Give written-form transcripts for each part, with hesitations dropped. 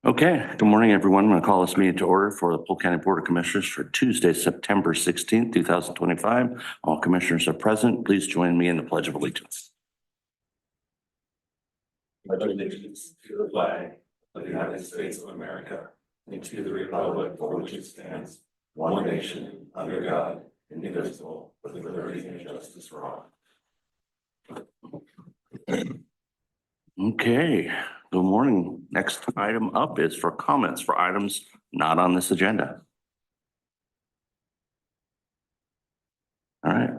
Okay, good morning, everyone. I'm going to call this meeting to order for the Polk County Board of Commissioners for Tuesday, September 16th, 2025. All commissioners are present. Please join me in the Pledge of Allegiance. Pledge allegiance to the flag of the United States of America and to the republic for which it stands, one nation, under God, indivisible, with liberty and justice for all. Okay, good morning. Next item up is for comments for items not on this agenda. All right.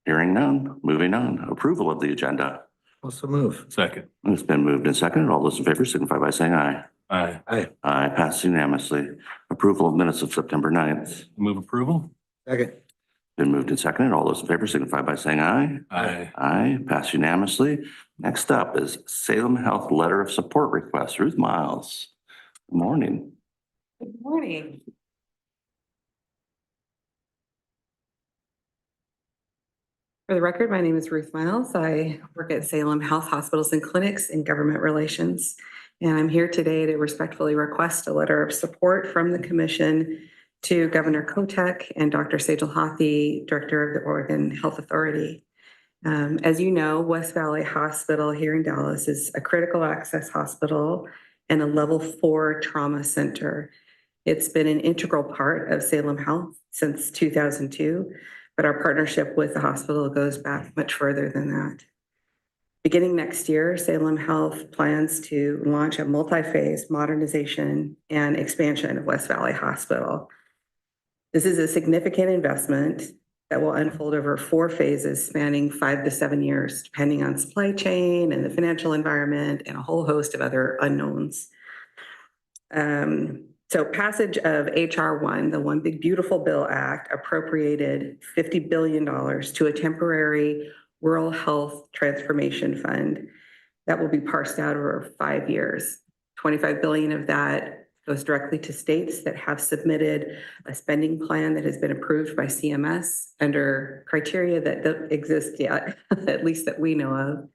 Hearing none, moving on. Approval of the agenda. Also move. Second. It's been moved and seconded. All those in favor signify by saying aye. Aye. Aye, passed unanimously. Approval of minutes of September 9th. Move approval? Second. Been moved and seconded. All those in favor signify by saying aye. Aye. Aye, passed unanimously. Next up is Salem Health Letter of Support Request. Ruth Miles. Good morning. Good morning. For the record, my name is Ruth Miles. I work at Salem Health Hospitals and Clinics in Government Relations. And I'm here today to respectfully request a letter of support from the Commission to Governor Kotek and Dr. Sajal Hathi, Director of the Oregon Health Authority. As you know, West Valley Hospital here in Dallas is a critical access hospital and a level 4 trauma center. It's been an integral part of Salem Health since 2002, but our partnership with the hospital goes back much further than that. Beginning next year, Salem Health plans to launch a multi-phase modernization and expansion of West Valley Hospital. This is a significant investment that will unfold over 4 phases spanning 5 to 7 years, depending on supply chain and the financial environment and a whole host of other unknowns. So passage of HR 1, the One Big Beautiful Bill Act, appropriated $50 billion to a temporary rural health transformation fund that will be parsed out over 5 years. $25 billion of that goes directly to states that have submitted a spending plan that has been approved by CMS under criteria that don't exist yet, at least that we know of.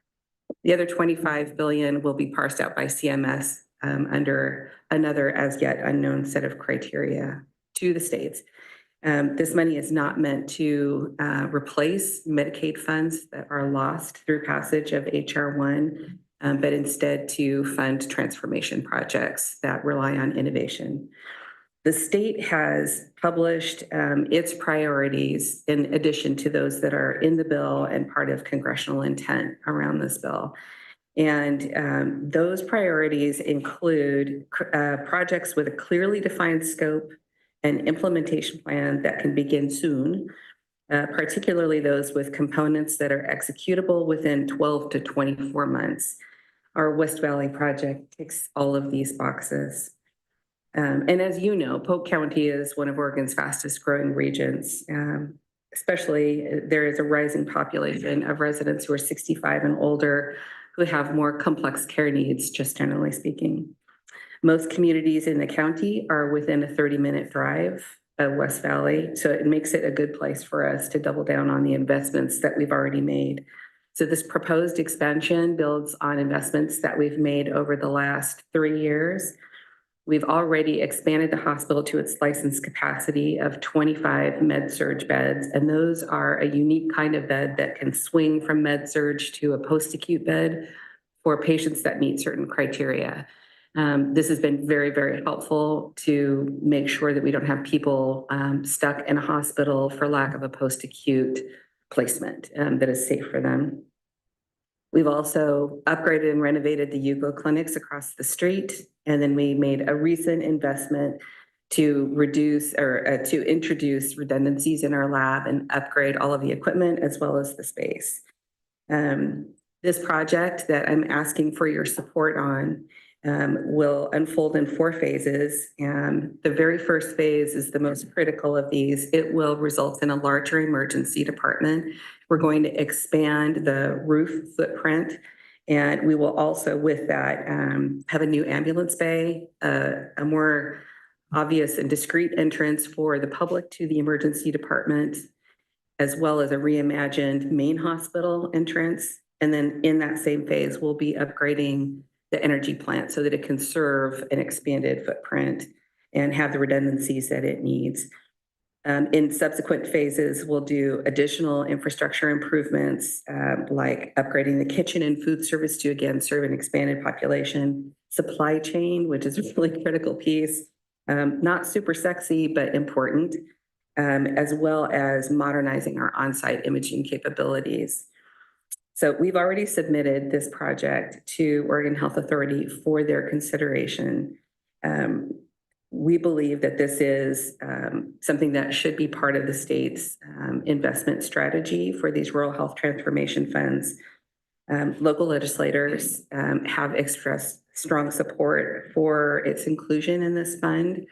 The other $25 billion will be parsed out by CMS under another as yet unknown set of criteria to the states. This money is not meant to replace Medicaid funds that are lost through passage of HR 1, but instead to fund transformation projects that rely on innovation. The state has published its priorities in addition to those that are in the bill and part of congressional intent around this bill. And those priorities include projects with a clearly defined scope and implementation plan that can begin soon, particularly those with components that are executable within 12 to 24 months. Our West Valley project ticks all of these boxes. And as you know, Polk County is one of Oregon's fastest growing regions. Especially there is a rising population of residents who are 65 and older who have more complex care needs, just generally speaking. Most communities in the county are within a 30-minute drive of West Valley, so it makes it a good place for us to double down on the investments that we've already made. So this proposed expansion builds on investments that we've made over the last 3 years. We've already expanded the hospital to its licensed capacity of 25 med-surg beds, and those are a unique kind of bed that can swing from med-surg to a post-acute bed for patients that meet certain criteria. This has been very, very helpful to make sure that we don't have people stuck in a hospital for lack of a post-acute placement that is safe for them. We've also upgraded and renovated the Yugo clinics across the street. And then we made a recent investment to reduce or to introduce redundancies in our lab and upgrade all of the equipment as well as the space. This project that I'm asking for your support on will unfold in 4 phases. And the very first phase is the most critical of these. It will result in a larger emergency department. We're going to expand the roof footprint, and we will also, with that, have a new ambulance bay, a more obvious and discreet entrance for the public to the emergency department, as well as a reimagined main hospital entrance. And then in that same phase, we'll be upgrading the energy plant so that it can serve an expanded footprint and have the redundancies that it needs. In subsequent phases, we'll do additional infrastructure improvements, like upgrading the kitchen and food service to, again, serve an expanded population. Supply chain, which is a really critical piece, not super sexy, but important, as well as modernizing our on-site imaging capabilities. So we've already submitted this project to Oregon Health Authority for their consideration. We believe that this is something that should be part of the state's investment strategy for these rural health transformation funds. Local legislators have expressed strong support for its inclusion in this fund.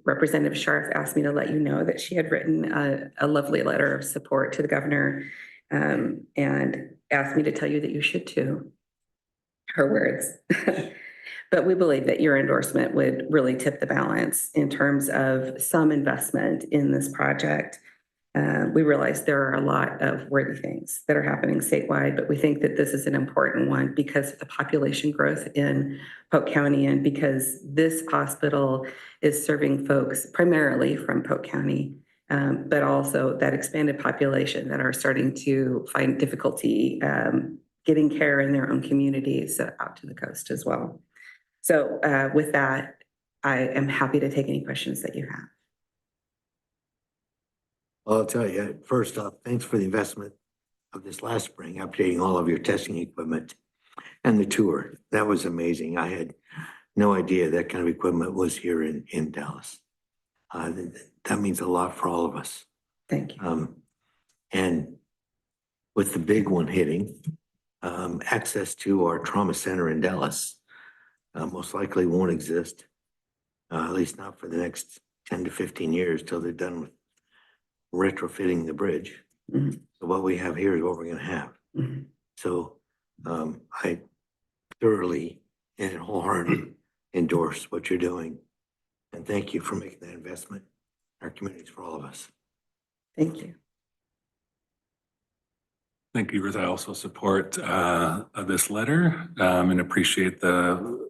Representative Scharf asked me to let you know that she had written a lovely letter of support to the governor, and asked me to tell you that you should too. Her words. But we believe that your endorsement would really tip the balance in terms of some investment in this project. We realize there are a lot of worthy things that are happening statewide, but we think that this is an important one because of the population growth in Polk County and because this hospital is serving folks primarily from Polk County, but also that expanded population that are starting to find difficulty getting care in their own communities out to the coast as well. So with that, I am happy to take any questions that you have. Well, I'll tell you, first off, thanks for the investment of this last spring, updating all of your testing equipment and the tour. That was amazing. I had no idea that kind of equipment was here in Dallas. That means a lot for all of us. Thank you. And with the big one hitting, access to our trauma center in Dallas most likely won't exist, at least not for the next 10 to 15 years till they're done with retrofitting the bridge. Mm-hmm. So what we have here is what we're going to have. Mm-hmm. So I thoroughly and wholeheartedly endorse what you're doing. And thank you for making that investment in our communities for all of us. Thank you. Thank you, Ruth. I also support this letter and appreciate the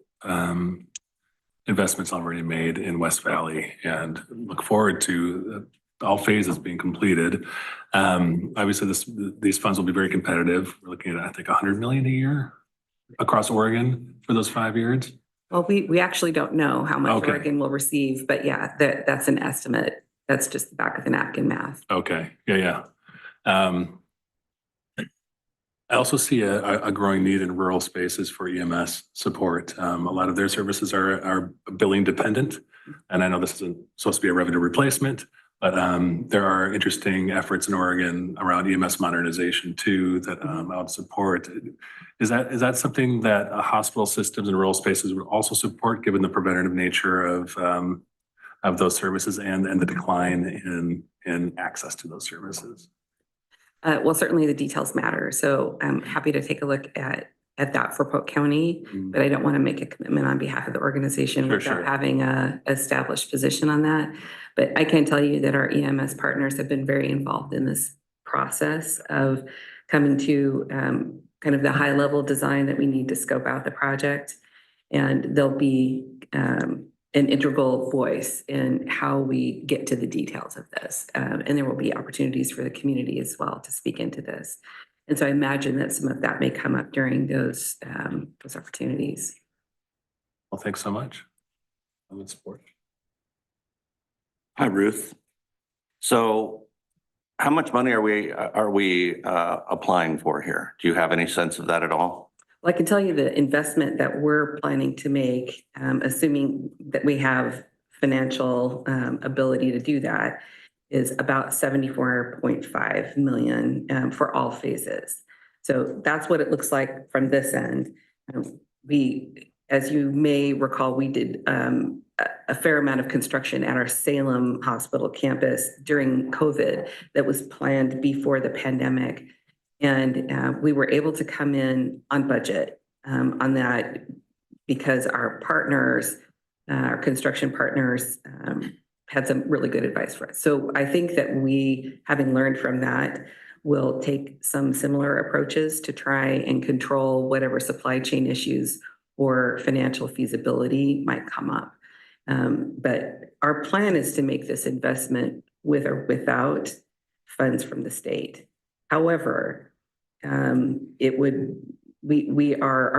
investments already made in West Valley and look forward to all phases being completed. Obviously, these funds will be very competitive. We're looking at, I think, 100 million a year across Oregon for those 5 years. Well, we actually don't know how much Okay. Oregon will receive, but yeah, that's an estimate. That's just the back of the napkin math. Okay, yeah. I also see a growing need in rural spaces for EMS support. A lot of their services are billing dependent, and I know this isn't supposed to be a revenue replacement, but there are interesting efforts in Oregon around EMS modernization too that I would support. Is that something that hospital systems and rural spaces would also support, given the preventative nature of those services and the decline in access to those services? Well, certainly the details matter. So I'm happy to take a look at that for Polk County, but I don't want to make a commitment on behalf of the organization without having a established position on that. But I can tell you that our EMS partners have been very involved in this process of coming to kind of the high level design that we need to scope out the project. And there'll be an integral voice in how we get to the details of this. And there will be opportunities for the community as well to speak into this. And so I imagine that some of that may come up during those opportunities. Well, thanks so much. I would support. Hi, Ruth. So how much money are we applying for here? Do you have any sense of that at all? Well, I can tell you the investment that we're planning to make, assuming that we have financial ability to do that, is about 74.5 million for all phases. So that's what it looks like from this end. We, as you may recall, we did a fair amount of construction at our Salem Hospital campus during COVID that was planned before the pandemic. And we were able to come in on budget on that because our partners, our construction partners, had some really good advice for us. So I think that we, having learned from that, will take some similar approaches to try and control whatever supply chain issues or financial feasibility might come up. But our plan is to make this investment with or without funds from the state. However, our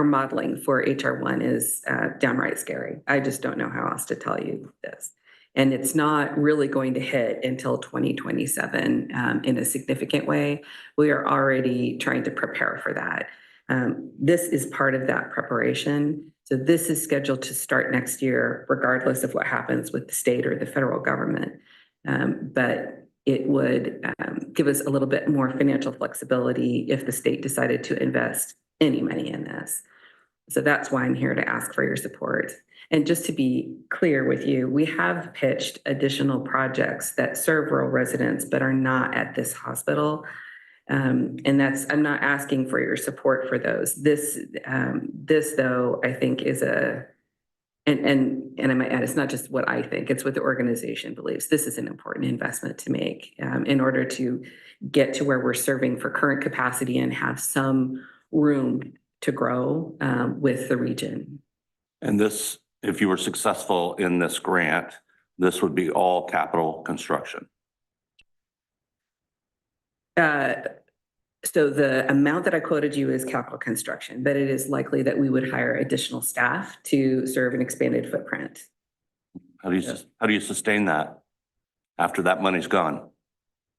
modeling for HR1 is downright scary. I just don't know how else to tell you this. And it's not really going to hit until 2027 in a significant way. We are already trying to prepare for that. This is part of that preparation. So this is scheduled to start next year, regardless of what happens with the state or the federal government. But it would give us a little bit more financial flexibility if the state decided to invest any money in this. So that's why I'm here to ask for your support. And just to be clear with you, we have pitched additional projects that serve rural residents but are not at this hospital. And I'm not asking for your support for those. This though, I think is and I might add, it's not just what I think, it's what the organization believes. This is an important investment to make in order to get to where we're serving for current capacity and have some room to grow with the region. And this, if you were successful in this grant, this would be all capital construction. So the amount that I quoted you is capital construction, but it is likely that we would hire additional staff to serve an expanded footprint. How do you sustain that after that money's gone?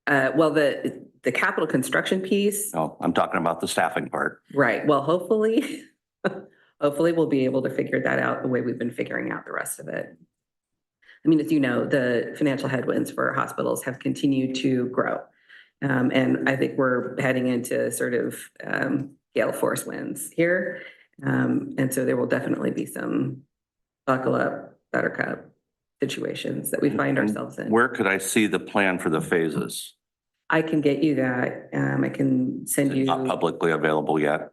Well, the capital construction piece, No, I'm talking about the staffing part. right? Well, hopefully we'll be able to figure that out the way we've been figuring out the rest of it. I mean, as you know, the financial headwinds for hospitals have continued to grow. And I think we're heading into sort of gale force winds here. And so there will definitely be some buckle up, buttercup situations that we find ourselves in. Where could I see the plan for the phases? I can get you that. I can send you. Not publicly available yet.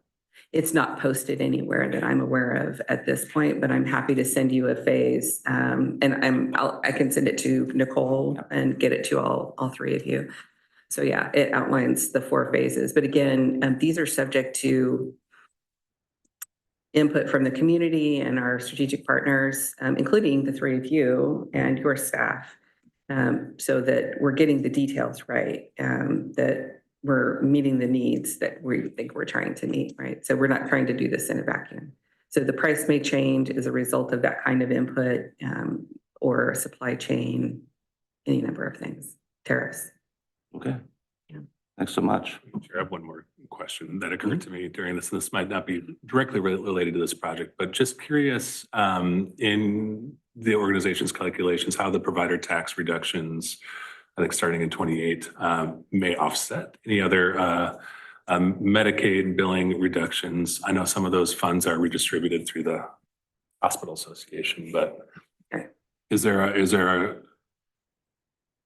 It's not posted anywhere that I'm aware of at this point, but I'm happy to send you a phase. And I can send it to Nicole and get it to all three of you. So yeah, it outlines the 4 phases. But again, these are subject to input from the community and our strategic partners, including the 3 of you and your staff, so that we're getting the details right, that we're meeting the needs that we think we're trying to meet, right? So we're not trying to do this in a vacuum. So the price may change as a result of that kind of input or supply chain, any number of things, tariffs. Okay. Yeah. Thanks so much. I have one more question that occurred to me during this. This might not be directly related to this project, but just curious in the organization's calculations, how the provider tax reductions, I think starting in 28, may offset any other Medicaid billing reductions. I know some of those funds are redistributed through the Hospital Association, but is there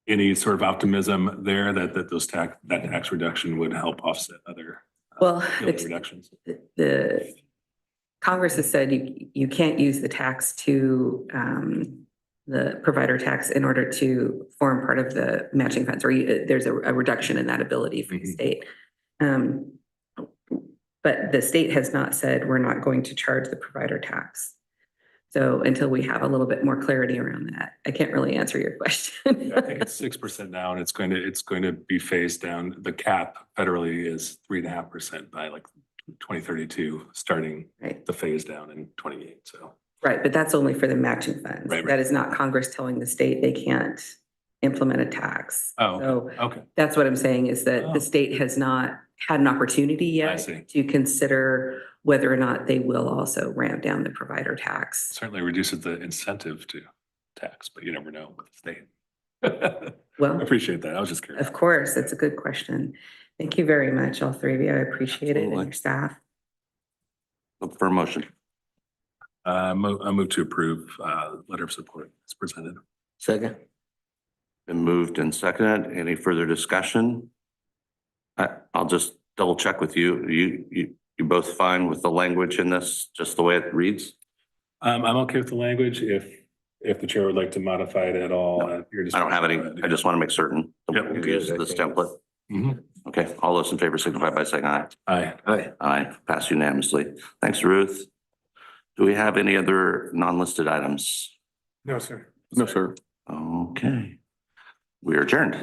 any sort of optimism there that that tax reduction would help offset other reductions? The Congress has said you can't use the tax to the provider tax in order to form part of the matching funds, or there's a reduction in that ability for the state. But the state has not said we're not going to charge the provider tax. So until we have a little bit more clarity around that, I can't really answer your question. I think it's 6% now, and it's going to be phased down. The cap federally is 3.5% by like 2032, starting the phase down in 28. So right, but that's only for the matching funds. Right. That is not Congress telling the state they can't implement a tax. Oh, so okay. That's what I'm saying is that the state has not had an opportunity yet to consider whether or not they will also ramp down the provider tax. Certainly reduces the incentive to tax, but you never know with the state. Well, I appreciate that. I was just curious. Of course, it's a good question. Thank you very much, all 3 of you. I appreciate it, and your staff. Look for a motion. I move to approve letter of support as presented. Second. Been moved and seconded. Any further discussion? I'll just double check with you. You both fine with the language in this, just the way it reads? I'm okay with the language. If the chair would like to modify it at all, I don't have any. I just want to make certain. Yep. Use this template. Okay, all those in favor signify by saying aye. Aye. Aye. Aye, pass unanimously. Thanks, Ruth. Do we have any other non-listed items? No, sir. No, sir. Okay. We are adjourned.